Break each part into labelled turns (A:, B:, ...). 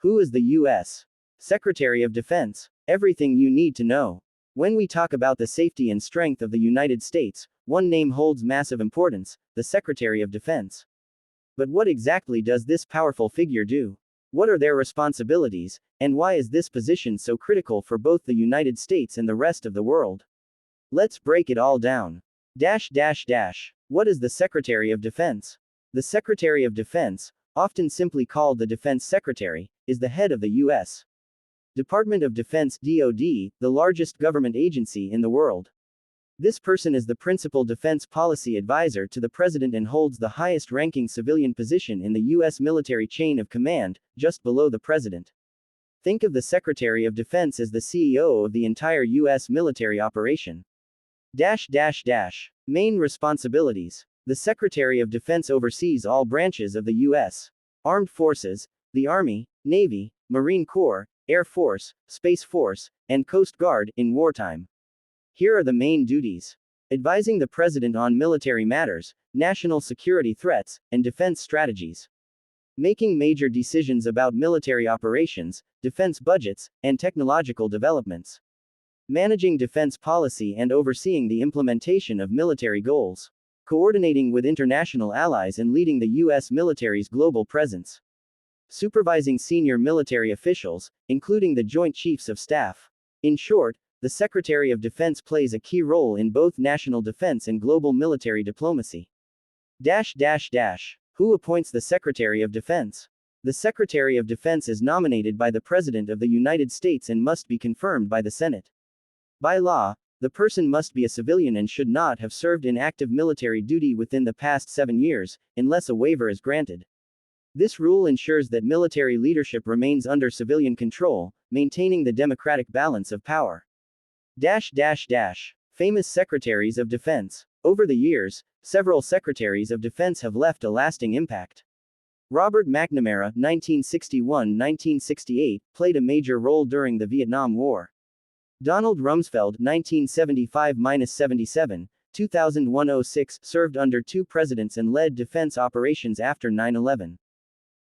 A: Who is the U.S. Secretary of Defense? Everything you need to know. When we talk about the safety and strength of the United States, one name holds massive importance: the Secretary of Defense. But what exactly does this powerful figure do? What are their responsibilities, and why is this position so critical for both the United States and the rest of the world? Let's break it all down. What is the Secretary of Defense? The Secretary of Defense, often simply called the Defense Secretary, is the head of the U.S. Department of Defense (DoD), the largest government agency in the world. This person is the principal defense policy advisor to the president and holds the highest-ranking civilian position in the U.S. military chain of command, just below the president. Think of the Secretary of Defense as the CEO of the entire U.S. military operation. Main responsibilities. The Secretary of Defense oversees all branches of the U.S. Armed Forces, the Army, Navy, Marine Corps, Air Force, Space Force, and Coast Guard in wartime. Here are the main duties: advising the President on military matters, national security threats, and defense strategies. Making major decisions about military operations, defense budgets, and technological developments. Managing defense policy and overseeing the implementation of military goals. Coordinating with international allies and leading the U.S. military's global presence. Supervising senior military officials, including the Joint Chiefs of Staff. In short, the Secretary of Defense plays a key role in both national defense and global military diplomacy. Who appoints the Secretary of Defense? The Secretary of Defense is nominated by the President of the United States and must be confirmed by the Senate. By law, the person must be a civilian and should not have served in active military duty within the past 7 years, unless a waiver is granted. This rule ensures that military leadership remains under civilian control, maintaining the democratic balance of power. Famous Secretaries of Defense. Over the years, several Secretaries of Defense have left a lasting impact. Robert McNamara, 1961-1968, played a major role during the Vietnam War. Donald Rumsfeld, 1975-77, 2001-06, served under 2 presidents and led defense operations after 9/11.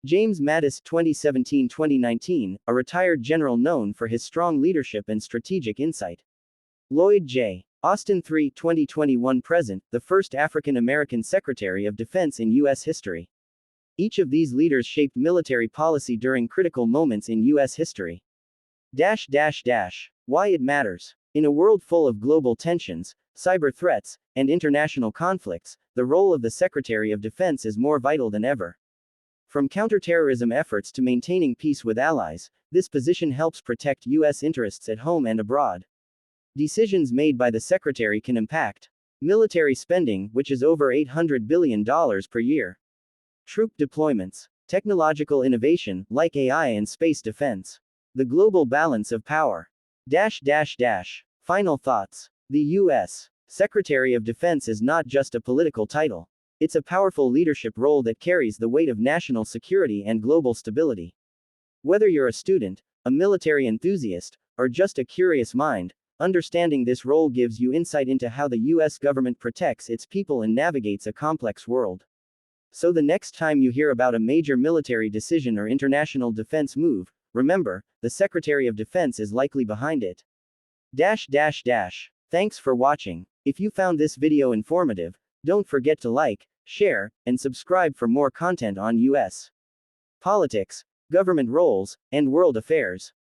A: James Mattis, 2017-2019, a retired general known for his strong leadership and strategic insight. Lloyd J. Austin III, 2021-present, the first African-American Secretary of Defense in U.S. history. Each of these leaders shaped military policy during critical moments in U.S. history. Why it matters. In a world full of global tensions, cyber threats, and international conflicts, the role of the Secretary of Defense is more vital than ever. From counterterrorism efforts to maintaining peace with allies, this position helps protect U.S. interests at home and abroad. Decisions made by the Secretary can impact military spending, which is over $800 billion per year. Troop deployments. Technological innovation, like AI and space defense. The global balance of power. Final thoughts. The U.S. Secretary of Defense is not just a political title. It's a powerful leadership role that carries the weight of national security and global stability. Whether you're a student, a military enthusiast, or just a curious mind, understanding this role gives you insight into how the U.S. government protects its people and navigates a complex world. So the next time you hear about a major military decision or international defense move, remember, the Secretary of Defense is likely behind it. Thanks for watching. If you found this video informative, don't forget to like, share, and subscribe for more content on U.S. politics, government roles, and world affairs.